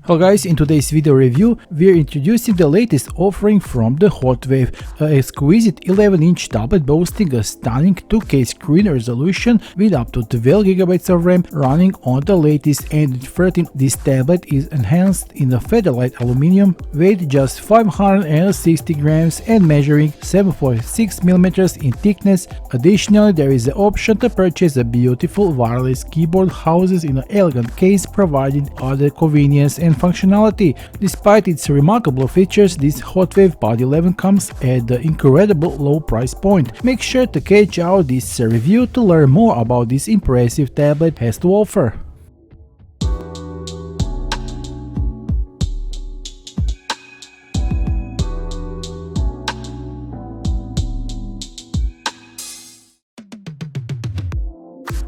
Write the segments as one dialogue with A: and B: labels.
A: Hello guys, in today's video review we're introducing the latest offering from the HOTWAV, an exquisite 11-inch tablet boasting a stunning 2K screen resolution with up to 12GB of RAM running on the latest Android 13. This tablet is enhanced in a featherlight aluminum, weighing just 560 grams and measuring 7.6mm in thickness. Additionally, there is the option to purchase a beautiful wireless keyboard housed in an elegant case, providing other convenience and functionality. Despite its remarkable features, this HOTWAV Pad 11 comes at an incredible low price point. Make sure to catch out this review to learn more about this impressive tablet has to offer.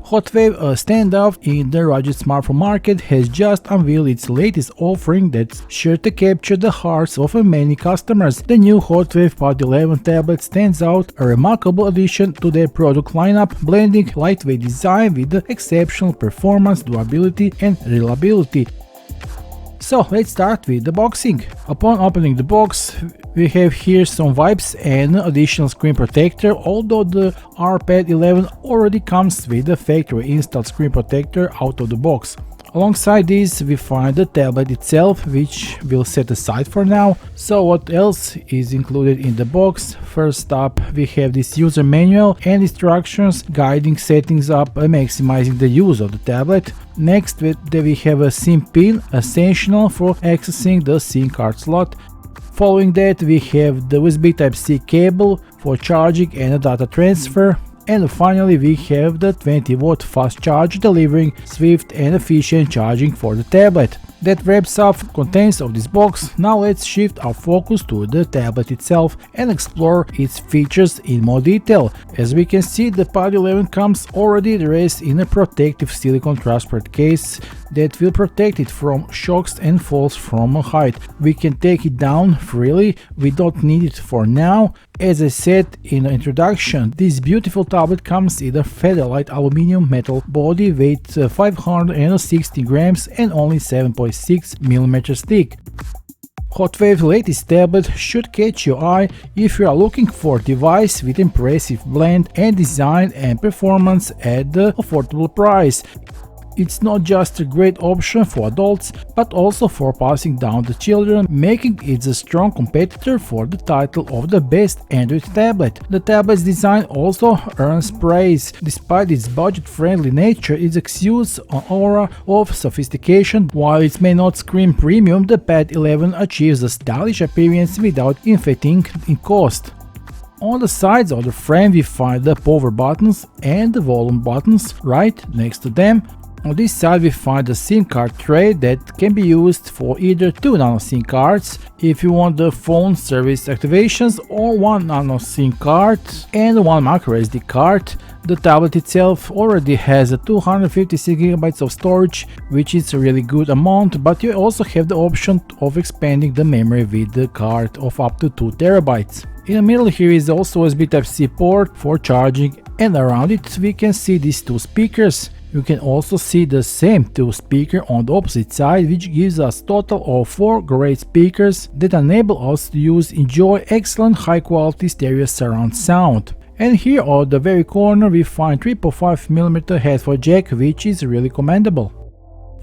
A: HOTWAV, a standout in the rugged smartphone market, has just unveiled its latest offering that's sure to capture the hearts of many customers. The new HOTWAV Pad 11 tablet stands out, a remarkable addition to their product lineup, blending lightweight design with exceptional performance, durability, and reliability. So let's start with the boxing. Upon opening the box, we have here some wipes and additional screen protector, although the Pad 11 already comes with the factory installed screen protector out of the box. Alongside this, we find the tablet itself, which we'll set aside for now. So what else is included in the box? First up, we have this user manual and instructions guiding settings up and maximizing the use of the tablet. Next, we have a SIM pin, essential for accessing the SIM card slot. Following that, we have the USB Type-C cable for charging and data transfer. And finally, we have the 20-watt fast charge, delivering swift and efficient charging for the tablet. That wraps up contents of this box. Now let's shift our focus to the tablet itself and explore its features in more detail. As we can see, the Pad 11 comes already dressed in a protective silicone transparent case that will protect it from shocks and falls from a height. We can take it down freely, we don't need it for now. As I said in the introduction, this beautiful tablet comes in a featherlight aluminum metal body, weight 560 grams and only 7.6mm thick. HOTWAV's latest tablet should catch your eye if you are looking for a device with impressive blend and design and performance at the affordable price. It's not just a great option for adults, but also for passing down to children, making it a strong competitor for the title of the best Android tablet. The tablet's design also earns praise. Despite its budget-friendly nature, it exudes an aura of sophistication. While it may not scream premium, the Pad 11 achieves a stylish appearance without inflating in cost. On the sides of the frame we find the power buttons and the volume buttons right next to them. On this side we find a SIM card tray that can be used for either 2 nano SIM cards if you want the phone service activations, or 1 nano SIM card and 1 micro SD card. The tablet itself already has a 256GB of storage, which is a really good amount, but you also have the option of expanding the memory with the card of up to 2TB. In the middle here is also a USB Type-C port for charging, and around it we can see these 2 speakers. You can also see the same 2 speakers on the opposite side, which gives us a total of 4 great speakers that enable us to enjoy excellent high quality stereo surround sound. And here on the very corner we find 3.5mm headphone jack, which is really commendable.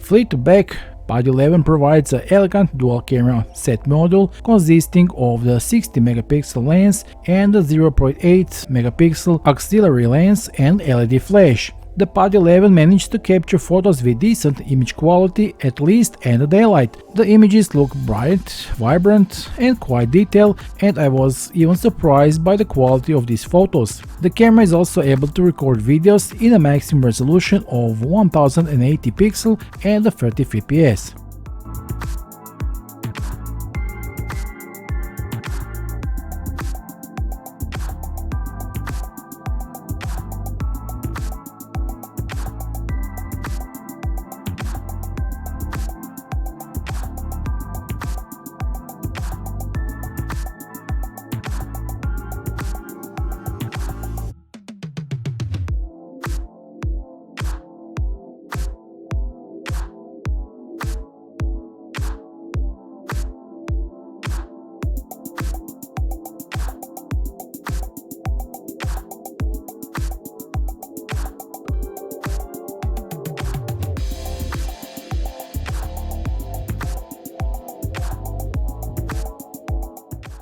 A: Flip to back, Pad 11 provides an elegant dual camera set module consisting of the 60MP lens and the 0.8MP auxiliary lens and LED flash. The Pad 11 managed to capture photos with decent image quality, at least in the daylight. The images look bright, vibrant and quite detailed, and I was even surprised by the quality of these photos. The camera is also able to record videos in a maximum resolution of 1080 pixels and 30 fps.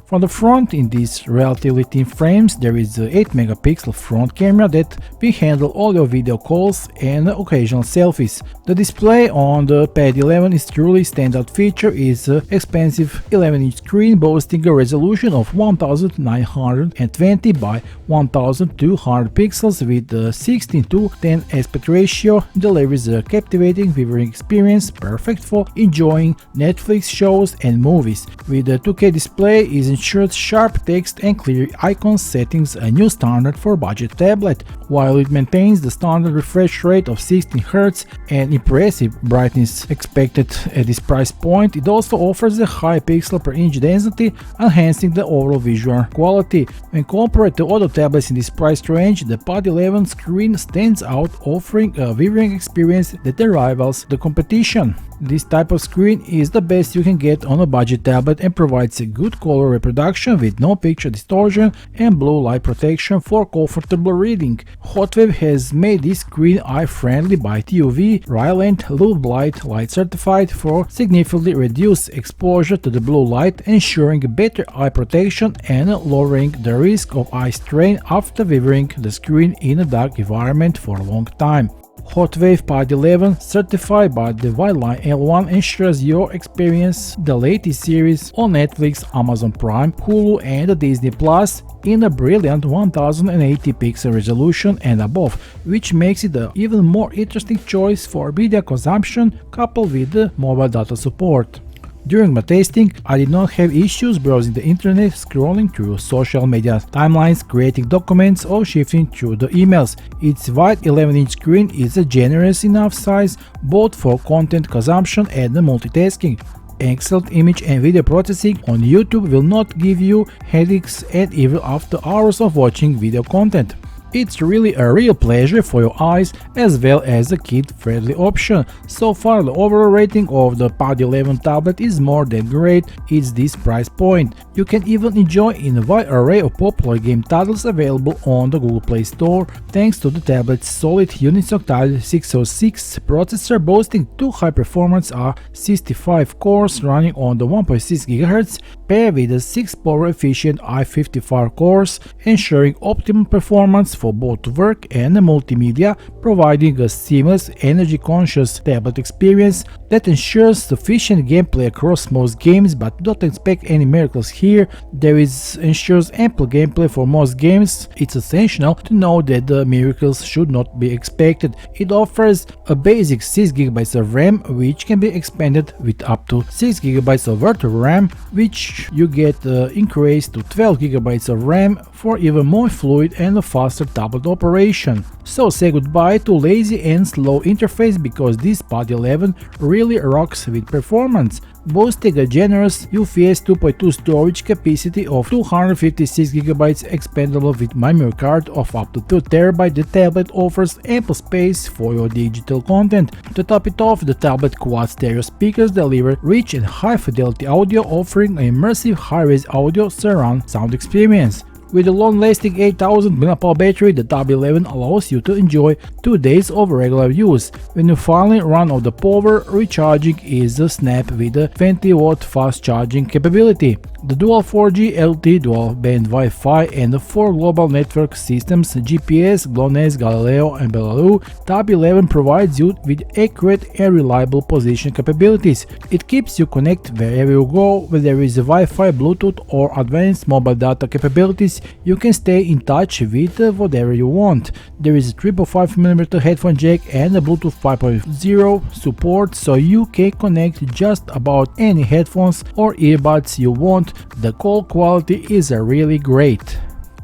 A: From the front, in these relatively thin frames, there is a 8 megapixel front camera that will handle all your video calls and occasional selfies. The display on the Pad 11 is truly standout feature is an expansive 11-inch screen boasting a resolution of 1920 by 1200 pixels with a 16:10 aspect ratio, delivers a captivating viewing experience perfect for enjoying Netflix shows and movies. With a 2K display is ensures sharp text and clear icons, settings a new standard for budget tablet. While it maintains the standard refresh rate of 16 Hz and impressive brightness expected at this price point, it also offers a high pixel per inch density, enhancing the overall visual quality. When compared to other tablets in this price range, the Pad 11 screen stands out, offering a viewing experience that rivals the competition. This type of screen is the best you can get on a budget tablet and provides a good color reproduction with no picture distortion and blue light protection for comfortable reading. HOTWAV has made this screen eye-friendly by TUV Rheinland low light certified for significantly reduced exposure to the blue light, ensuring better eye protection and lowering the risk of eye strain after viewing the screen in a dark environment for a long time. HOTWAV Pad 11 certified by the Widevine L1 ensures your experience the latest series on Netflix, Amazon Prime, Hulu and Disney Plus in a brilliant 1080 pixel resolution and above, which makes it an even more interesting choice for media consumption coupled with the mobile data support. During my testing, I did not have issues browsing the internet, scrolling through social media timelines, creating documents or shifting through the emails. Its wide 11-inch screen is a generous enough size both for content consumption and multitasking. Excellent image and video processing on YouTube will not give you headaches and even after hours of watching video content. It's really a real pleasure for your eyes as well as a kid-friendly option. So far the overall rating of the Pad 11 tablet is more than great. It's this price point. You can even enjoy in a wide array of popular game titles available on the Google Play Store thanks to the tablet's solid UNISOC Tiger T606 processor boasting 2 high-performance R65 cores running on the 1.6 GHz paired with a 6 power-efficient i55 cores, ensuring optimum performance for both work and multimedia, providing a seamless, energy-conscious tablet experience that ensures sufficient gameplay across most games, but don't expect any miracles here. There ensures ample gameplay for most games. It's essential to know that the miracles should not be expected. It offers a basic 6GB of RAM, which can be expanded with up to 6GB of virtual RAM, which you get increased to 12GB of RAM for even more fluid and faster tablet operation. So say goodbye to lazy and slow interface because this Pad 11 really rocks with performance. Boasting a generous UFS 2.2 storage capacity of 256GB expandable with memory card of up to 2TB, the tablet offers ample space for your digital content. To top it off, the tablet quad stereo speakers deliver rich and high fidelity audio, offering an immersive high-res audio surround sound experience. With a long-lasting 8000 mAh battery, the Tab 11 allows you to enjoy 2 days of regular use. When you finally run out of power, recharging is a snap with a 20-watt fast charging capability. The dual 4G LTE dual band Wi-Fi and the 4 global network systems GPS, GLONASS, Galileo and Belarus, Tab 11 provides you with accurate and reliable position capabilities. It keeps you connected wherever you go, whether there is Wi-Fi, Bluetooth or advanced mobile data capabilities. You can stay in touch with whatever you want. There is a 3.5mm headphone jack and a Bluetooth 5.0 support, so you can connect just about any headphones or earbuds you want. The call quality is really great.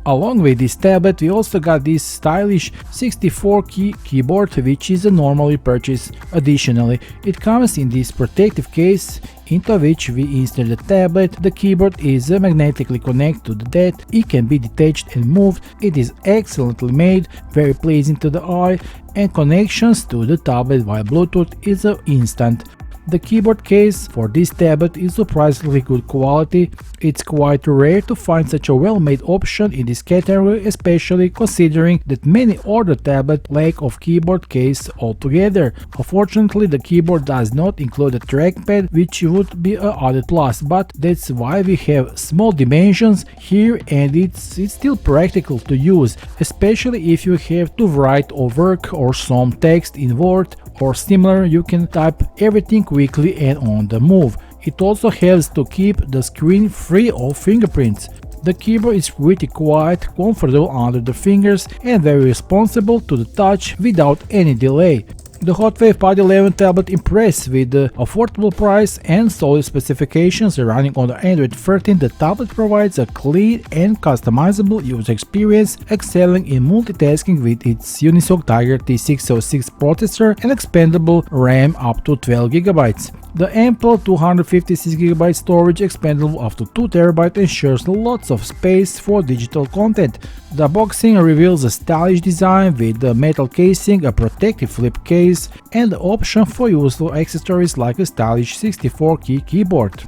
A: Along with this tablet, we also got this stylish 64-key keyboard, which is normally purchased. Additionally, it comes in this protective case into which we insert the tablet. The keyboard is magnetically connected to the desk. It can be detached and moved. It is excellently made, very pleasing to the eye, and connections to the tablet via Bluetooth is instant. The keyboard case for this tablet is surprisingly good quality. It's quite rare to find such a well-made option in this category, especially considering that many other tablets lack of keyboard case altogether. Unfortunately, the keyboard does not include a trackpad, which would be an added plus, but that's why we have small dimensions here, and it's still practical to use, especially if you have to write or work or some text in Word or similar. You can type everything quickly and on the move. It also helps to keep the screen free of fingerprints. The keyboard is pretty quiet, comfortable under the fingers and very responsive to the touch without any delay. The HOTWAV Pad 11 tablet impressed with the affordable price and solid specifications. Running on the Android 13, the tablet provides a clean and customizable user experience, excelling in multitasking with its UNISOC Tiger T606 processor and expandable RAM up to 12GB. The ample 256GB storage, expandable up to 2TB, ensures lots of space for digital content. The boxing reveals a stylish design with the metal casing, a protective flip case, and the option for useful accessories like a stylish 64-key keyboard.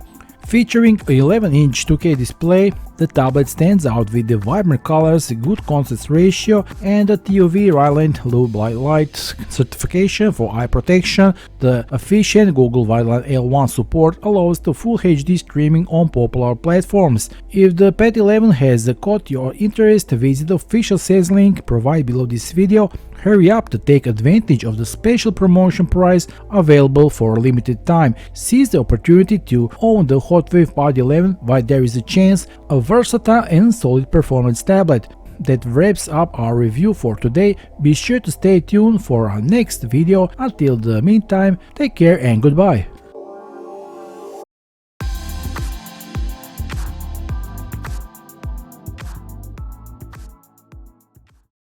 A: Featuring an 11-inch 2K display, the tablet stands out with the vibrant colors, good contrast ratio, and the TÜV Rheinland low bright light certification for eye protection. The efficient Google Widevine L1 support allows the full HD streaming on popular platforms. If the Pad 11 has caught your interest, visit the official sales link provided below this video. Hurry up to take advantage of the special promotion price available for a limited time. Seize the opportunity to own the HOTWAV Pad 11 while there is a chance. A versatile and solid performance tablet. That wraps up our review for today. Be sure to stay tuned for our next video. Until the meantime, take care and goodbye.